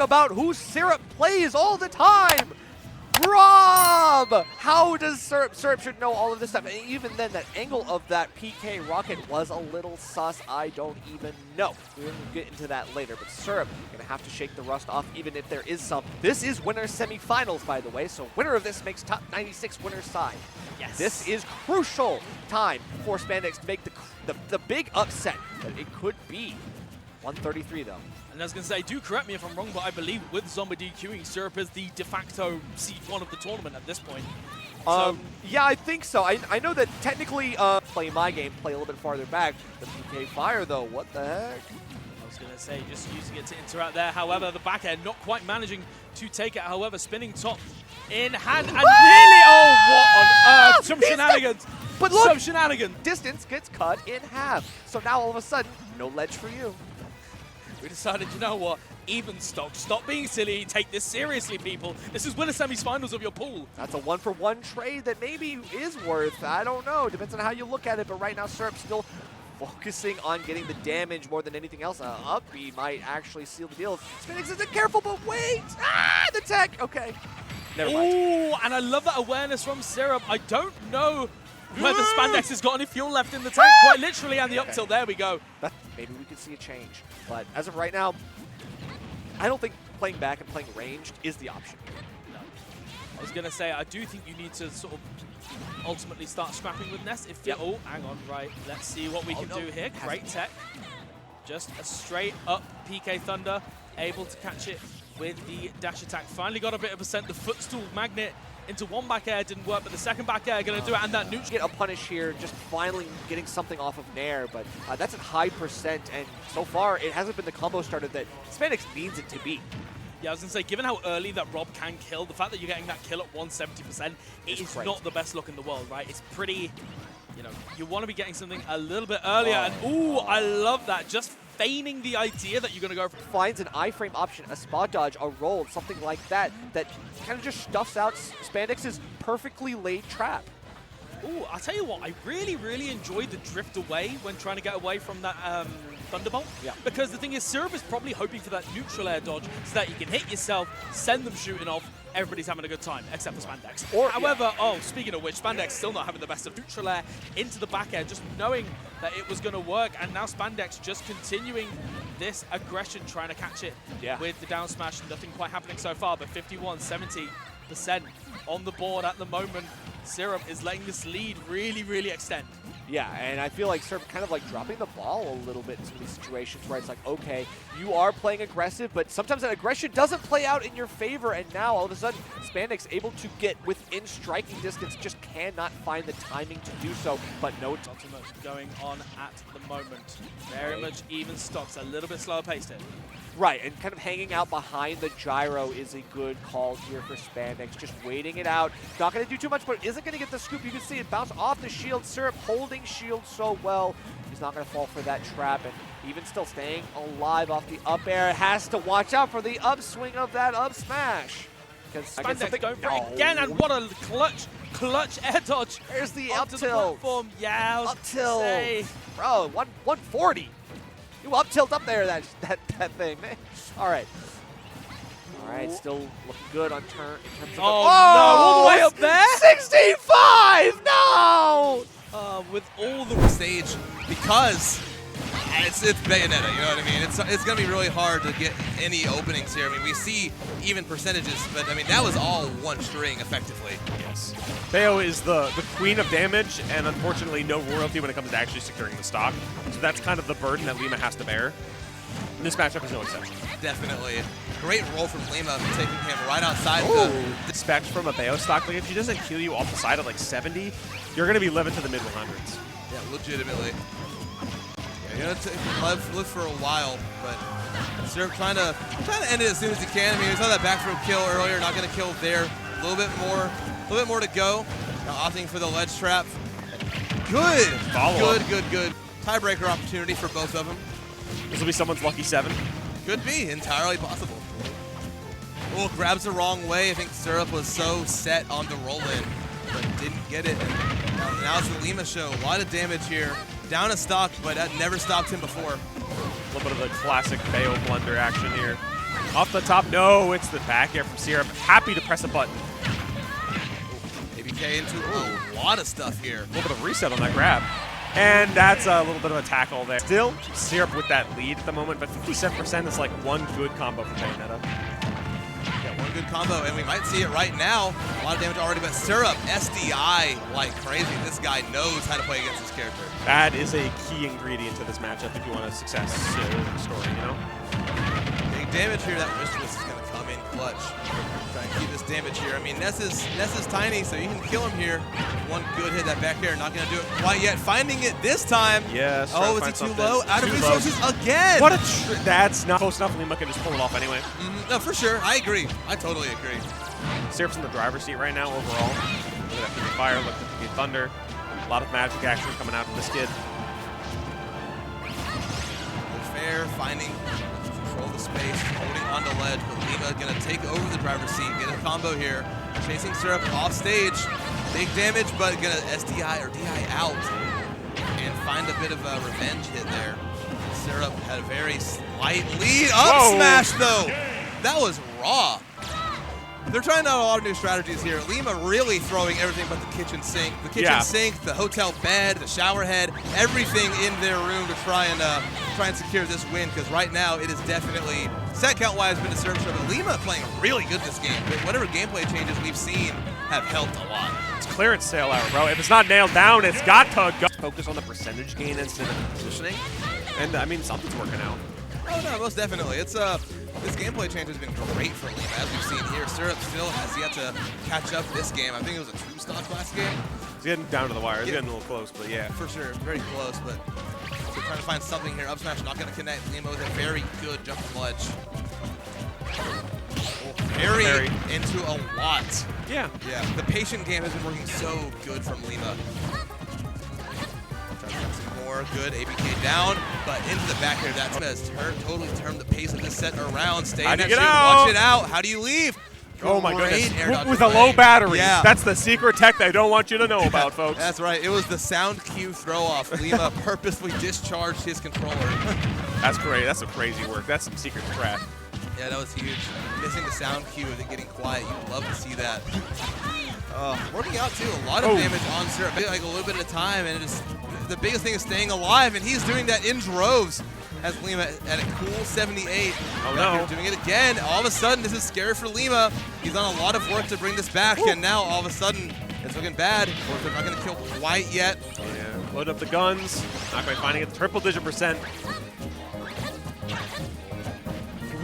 about who Syrup plays all the time. Rob! How does Syrup should know all of this stuff? And even then, that angle of that PK rocket was a little sus. I don't even know. We'll get into that later. But Syrup gonna have to shake the rust off, even if there is some. This is winner semifinals, by the way. So winner of this makes top 96 winner's side. Yes. This is crucial time for Spandex to make the big upset that it could be. 133 though. And I was going to say, do correct me if I'm wrong, but I believe with Zombie DQing, Syrup is the de facto C1 of the tournament at this point. Yeah, I think so. I know that technically play my game, play a little bit farther back. The PK Fire though, what the heck? I was going to say, just using it to interact there. However, the back end not quite managing to take it. However, spinning top in hand and nearly, oh, what on earth? Some shenanigans. But look, some shenanigans. Distance gets cut in half. So now all of a sudden, no ledge for you. We decided, you know what, even stock. Stop being silly. Take this seriously, people. This is winner semifinals of your pool. That's a 1-for-1 trade that maybe is worth, I don't know. Depends on how you look at it. But right now, Syrup still focusing on getting the damage more than anything else. Up B might actually seal the deal. Spandex isn't careful, but wait. Ah, the tech. Okay. Never mind. Ooh, and I love that awareness from Syrup. I don't know whether Spandex has got any fuel left in the tank, quite literally, and the up tilt. There we go. Maybe we could see a change. But as of right now, I don't think playing back and playing ranged is the option. No. I was going to say, I do think you need to sort of ultimately start scrapping with Ness. If oh, hang on, right. Let's see what we can do here. Great tech. Just a straight up PK Thunder, able to catch it with the dash attack. Finally got a bit of a scent. The footstool magnet into one back air didn't work, but the second back air going to do it, and that neutral. Get a punish here, just finally getting something off of Nair, but that's at high percent, and so far it hasn't been the combo starter that Spandex needs it to be. Yeah, I was going to say, given how early that Rob can kill, the fact that you're getting that kill at 170%, it is not the best look in the world, right? It's pretty, you know, you want to be getting something a little bit earlier, and ooh, I love that. Just feigning the idea that you're going to go for. Finds an iframe option, a spot dodge, a roll, something like that, that kind of just stuffs out Spandex's perfectly laid trap. Ooh, I'll tell you what, I really, really enjoyed the drift away when trying to get away from that Thunderbolt. Yeah. Because the thing is, Syrup is probably hoping for that neutral air dodge so that you can hit yourself, send them shooting off, everybody's having a good time, except for Spandex. However, oh, speaking of which, Spandex still not having the best of neutral air into the back air, just knowing that it was going to work, and now Spandex just continuing this aggression, trying to catch it with the down smash. Nothing quite happening so far, but 51-70% on the board at the moment. Syrup is letting this lead really, really extend. Yeah, and I feel like Syrup kind of like dropping the ball a little bit in some of these situations where it's like, okay, you are playing aggressive, but sometimes that aggression doesn't play out in your favor, and now all of a sudden, Spandex able to get within striking distance, just cannot find the timing to do so, but no. Not too much going on at the moment. Very much even stocks, a little bit slower paced here. Right, and kind of hanging out behind the gyro is a good call here for Spandex. Just waiting it out. Not going to do too much, but isn't going to get the scoop. You can see it bounce off the shield. Syrup holding shield so well. He's not going to fall for that trap, and even still staying alive off the up air. Has to watch out for the upswing of that up smash. Spandex going for it again, and what a clutch air dodge. There's the up up tilt. tilt. Yeah, up tilt. Bro, 140. You up tilt up there, that thing, man. All right, still looking good on turn in terms of. No, all the way up there. 65, no. With all the stage, because it's Bayonetta, you know what I mean? It's gonna be really hard to get any openings here. I mean, we see even percentages, but I mean that was all one string effectively. Yes. Bayo is the queen of damage, and unfortunately no royalty when it comes to actually securing the stock. So that's kind of the burden that Lima has to bear. And this matchup is no exception. Definitely. Great roll from Lima, taking him right outside the specs from a Bayo stock. Like if she doesn't kill you off the side at like 70, you're gonna be living to the mid 100s. Yeah, legitimately. Yeah, live for a while, but Syrup trying to end it as soon as he can. I mean, we saw that back throw kill earlier, not going to kill there. A little bit more to go. Now opting for the ledge trap. Good, good. Tiebreaker opportunity for both of them. This will be someone's lucky 7. Could be, entirely possible. Oh, grabs the wrong way. I think Syrup was so set on the roll-in, but didn't get it. Now it's the Lima show. A lot of damage here. Down a stock, but that never stopped him before. A little bit of the classic Bayo blunder action here. Off the top, no, it's the back air from Syrup. Happy to press a button. ABK into a lot of stuff here. A little bit of reset on that grab. And that's a little bit of a tackle there. Still, Syrup with that lead at the moment, but 57% is like one good combo for Bayonetta. Yeah, one good combo, and we might see it right now. A lot of damage already, but Syrup, SDI like crazy. This guy knows how to play against this character. That is a key ingredient to this matchup if you want a success story, you know? Big damage here. That wrist twist is going to come in clutch. Try and keep this damage here. I mean, Ness is tiny, so you can kill him here. One good hit, that back air, not going to do it quite yet. Finding it this time. Yes. Oh, is he too low? Out of resources again. What a that's not close enough. Lima can just pull it off anyway. No, for sure. I agree. I totally agree. Syrup's in the driver's seat right now overall. Look at that PK Fire, look at that PK Thunder. A lot of magic action coming out of this kid. Fair, finding control the space, holding on to ledge, but Lima gonna take over the driver's seat, get a combo here, chasing Syrup off stage, big damage, but gonna SDI or DI out, and find a bit of a revenge hit there. Syrup had a very slight lead, up smash though! That was raw. They're trying out a lot of new strategies here. Lima really throwing everything but the kitchen sink. The kitchen sink, the hotel bed, the shower head, everything in their room to try and secure this win, because right now it is definitely, set count-wise, been a service show, but Lima playing really good this game. But whatever gameplay changes we've seen have helped a lot. It's clearance sale hour, bro. If it's not nailed down, it's got to go. Focus on the percentage gain instead of positioning. And, I mean, something's working out. Oh, no, most definitely. It's this gameplay change has been great for Lima, as we've seen here. Syrup still has yet to catch up this game. I think it was a 2-stock last game. He's getting down to the wire. He's getting a little close, but yeah. For sure, very close, but we're trying to find something here. Up smash not going to connect. Lima with a very good jump from ledge. Parry into a lot. Yeah. Yeah, the patient game has been working so good from Lima. Some more good ABK down, but into the back here. That has totally turned the pace of this set around. Stay in that shoot, watch it out. How do you leave? Oh my goodness, with a low battery. Yeah. That's the secret tech they don't want you to know about, folks. That's right, it was the sound cue throw off. Lima purposely discharged his controller. That's great, that's some crazy work. That's some secret crap. Yeah, that was huge. Missing the sound cue of it getting quiet, you'd love to see that. Working out too, a lot of damage on Syrup, like a little bit at a time, and the biggest thing is staying alive, and he's doing that in droves. Has Lima at a cool 78. Oh no. Doing it again. All of a sudden, this is scary for Lima. He's done a lot of work to bring this back, and now all of a sudden, it's looking bad. Of course, they're not going to kill quite yet. Yeah. Load up the guns. Not quite finding it. Triple-digit percent.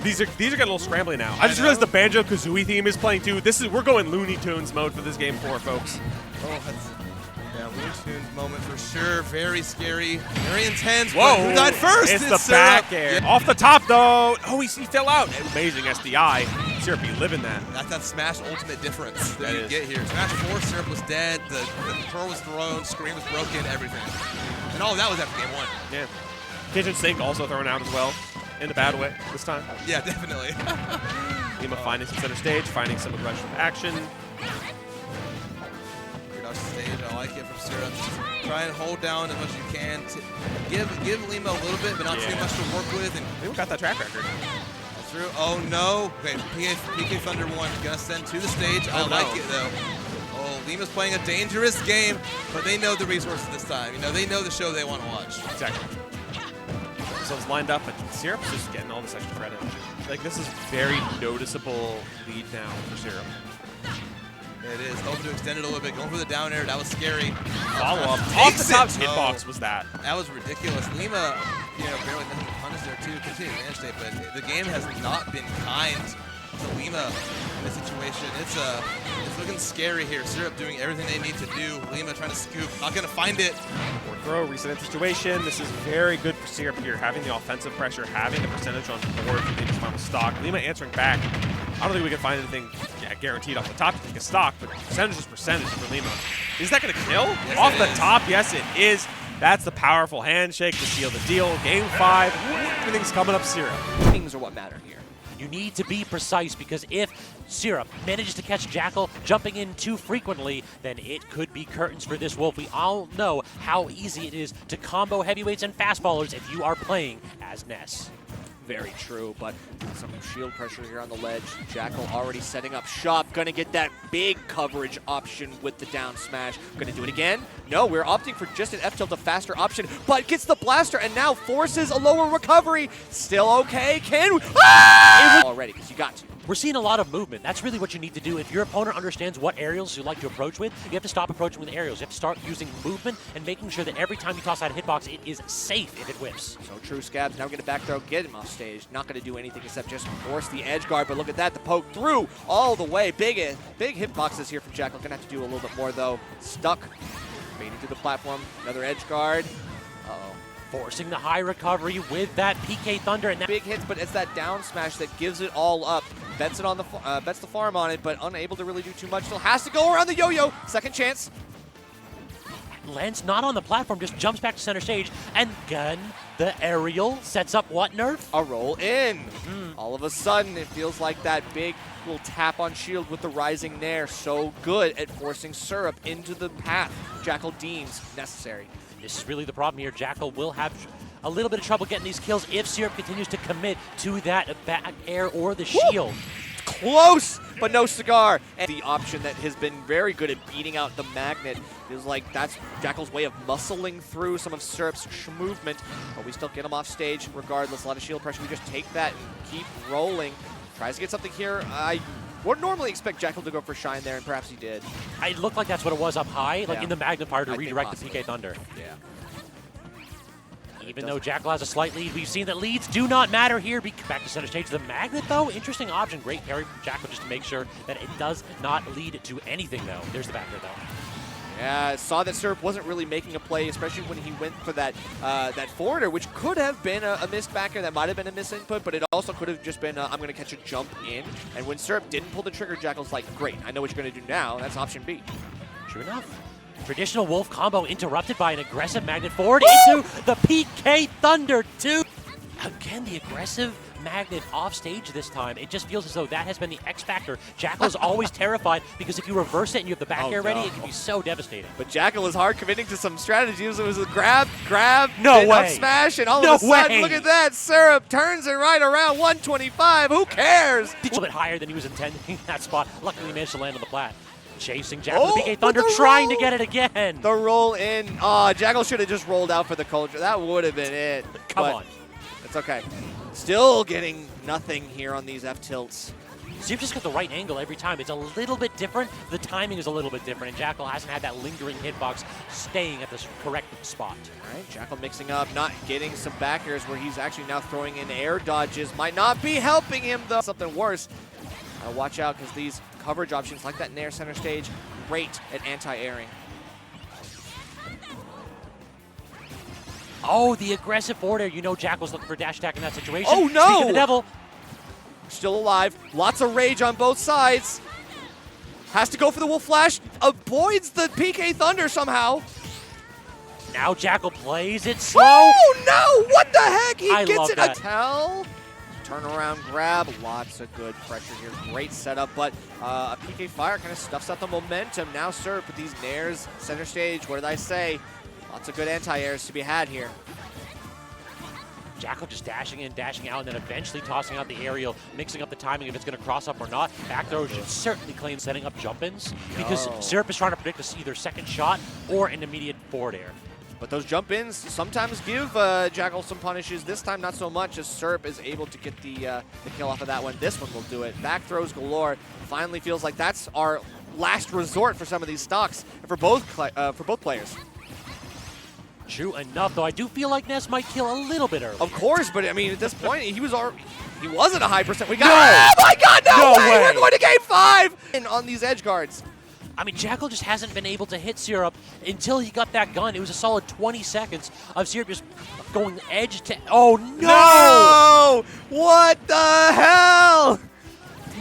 These are getting a little scrambly now. I just realized the Banjo-Kazooie theme is playing too. We're going Looney Tunes mode for this game 4, folks. Oh, that's... Yeah, Looney Tunes moment for sure. Very scary, very intense. Whoa! Who died first? It's the back air. Yeah. Off the top, though. Oh, he fell out. Amazing SDI. Syrup, you living that. That's that Smash ultimate difference that you get here. Smash 4, Syrup was dead. The control was thrown. Screen was broken. Everything. And all of that was after game 1. Yeah. Kitchen sink also thrown out as well. In a bad way this time. Yeah, definitely. Lima finding some center stage, finding some aggressive action. Stage, I like it from Syrup. Try and hold down as much as you can. Give Lima a little bit, but not too much to work with. And Lima got that track record. That's true. Oh no. Okay, PK Thunder 1 gonna send to the stage. I like it though. Oh, Lima's playing a dangerous game, but they know the resources this time. You know, they know the show they want to watch. Exactly. So it's lined up, but Syrup's just getting all this extra credit. Like, this is very noticeable lead now for Syrup. It is. Hoping to extend it a little bit. Going for the down air. That was scary. Follow up. Off the top hitbox was that. That was ridiculous. Lima, barely missing the punish there too. Continue to manage state, but the game has not been kind to Lima in this situation. It's looking scary here. Syrup doing everything they need to do. Lima trying to scoop. Not going to find it. Forward throw, reset in situation. This is very good for Syrup here. Having the offensive pressure, having the percentage on board for Lima's final stock. Lima answering back. I don't think we can find anything guaranteed off the top to take a stock, but percentage is percentage for Lima. Is that going to kill? Yes, off the top, yes it is. That's the powerful handshake to seal the deal. Game 5, everything's coming up Syrup. Things are what matter here. You need to be precise, because if Syrup manages to catch Jackal jumping in too frequently, then it could be curtains for this Wolf. We all know how easy it is to combo heavyweights and fast followers if you are playing as Ness. Very true, but some shield pressure here on the ledge. Jackal already setting up shop. Gonna get that big coverage option with the down smash. Gonna do it again? No, we're opting for just an F-tilt, a faster option, but gets the blaster and now forces a lower recovery. Still okay, can we? Ah! Already, because you got to. We're seeing a lot of movement. That's really what you need to do. If your opponent understands what aerials you like to approach with, you have to stop approaching with aerials. You have to start using movement and making sure that every time you toss out a hitbox, it is safe if it whips. So true, Scabs. Now we're going to back throw, get him off stage. Not going to do anything except just force the edge guard, but look at that, the poke through all the way. Big hitboxes here from Jackal. Going to have to do a little bit more, though. Stuck. Baiting to the platform. Another edge guard. Uh-oh. Forcing the high recovery with that PK Thunder. And that big hits, but it's that down smash that gives it all up. Bets it on the bets the farm on it, but unable to really do too much. Still has to go around the yo-yo. Second chance. lands not on the platform, just jumps back to center stage, and gun the aerial sets up what nerf? A roll in. All of a sudden, it feels like that big little tap on shield with the rising nair. So good at forcing Syrup into the path Jackal deems necessary. This is really the problem here. Jackal will have a little bit of trouble getting these kills if Syrup continues to commit to that back air or the shield. Close, but no cigar. And the option that has been very good at beating out the magnet is like that's Jackal's way of muscling through some of Syrup's movement. But we still get him off stage regardless. A lot of shield pressure. We just take that and keep rolling. Tries to get something here. I would normally expect Jackal to go for Shine there, and perhaps he did. It looked like that's what it was up high, like in the magnifier to redirect the PK Thunder. Yeah. Even though Jackal has a slight lead, we've seen that leads do not matter here. Back to center stage. The magnet, though, interesting option. Great parry from Jackal just to make sure that it does not lead to anything, though. There's the back there, though. Yeah, saw that Syrup wasn't really making a play, especially when he went for that that forwarder, which could have been a missed backer. That might have been a miss input, but it also could have just been I'm going to catch a jump in. And when Syrup didn't pull the trigger, Jackal's like, great, I know what you're going to do now. That's option B. True enough. Traditional Wolf combo interrupted by an aggressive magnet forward into the PK Thunder 2. Again, the aggressive magnet off stage this time. It just feels as though that has been the X factor. Jackal is always terrified because if you reverse it and you have the back air ready, it can be so devastating. But Jackal is hard committing to some strategies. It was a grab, no way. Up smash, and all of a sudden, look at that. Syrup turns it right around 125. Who cares? A little bit higher than he was intending that spot. Luckily, he managed to land on the plat. Chasing Jackal, the PK Thunder, trying to get it again. The roll in. Oh, Jackal should have just rolled out for the culture. That would have been it. Come on. It's okay. Still getting nothing here on these F-tilts. So you've just got the right angle every time. It's a little bit different. The timing is a little bit different, and Jackal hasn't had that lingering hitbox staying at this correct spot. All right, Jackal mixing up, not getting some back airs where he's actually now throwing in air dodges. Might not be helping him, though. Something worse. Watch out, because these coverage options like that Nair center stage, great at anti-airing. Oh, the aggressive forward air. You know Jackal's looking for dash attack in that situation. Oh, no! Speak of the devil. Still alive. Lots of rage on both sides. Has to go for the Wolf Flash. Avoids the PK Thunder somehow. Now Jackal plays it slow. Oh, no! What the heck? He gets love it. that. A tell. Turnaround grab, lots of good pressure here. Great setup, but a PK Fire kind of stuffs out the momentum. Now Syrup with these nairs, center stage, what did I say? Lots of good anti-airs to be had here. Jackal just dashing in, dashing out, and then eventually tossing out the aerial, mixing up the timing if it's going to cross up or not. Back throw should certainly claim setting up jump-ins because Syrup is trying to predict either second shot or an immediate forward air. But those jump-ins sometimes give Jackal some punishes. This time, not so much, as Syrup is able to get the kill off of that one. This one will do it. Back throws galore. Finally feels like that's our last resort for some of these stocks and for both players. True enough, though, I do feel like Ness might kill a little bit early. Of course, but I mean, at this point, he wasn't a high percent. We got. Oh my God! No way! We're going to game 5 and on these edge guards. I mean, Jackal just hasn't been able to hit Syrup until he got that gun. It was a solid 20 seconds of Syrup just going edge to... Oh, no! What the hell?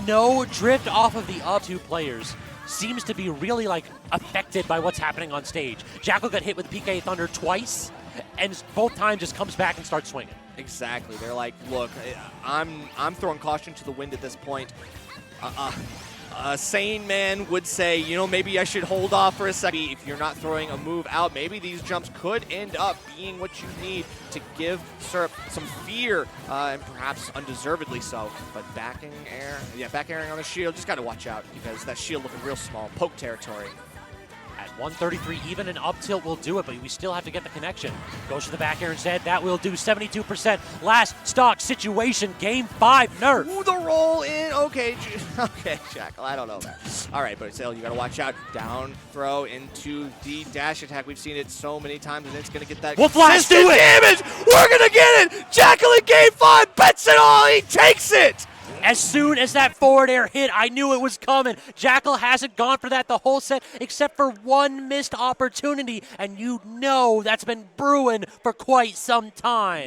No drift off of the up two players. Seems to be really, affected by what's happening on stage. Jackal got hit with PK Thunder twice, and both times just comes back and starts swinging. Exactly. They're like, look, I'm throwing caution to the wind at this point. A sane man would say, maybe I should hold off for a second. If you're not throwing a move out, maybe these jumps could end up being what you need to give Syrup some fear, and perhaps undeservedly so. But backing air, back airing on the shield, just got to watch out because that shield looking real small, poke territory. At 133, even an up tilt will do it, but we still have to get the connection. Goes to the back air instead. That will do 72%. Last stock situation, game 5, nerf. Ooh, the roll in. Okay, okay, Jackal. I don't know that. All right, but still, you got to watch out. Down throw into the dash attack. We've seen it so many times, and it's going to get that Wolf Flash, do it! damage. We're going to get it. Jackal in game 5 bets it all. He takes it. As soon as that forward air hit, I knew it was coming. Jackal hasn't gone for that the whole set except for one missed opportunity, and you know that's been brewing for quite some time.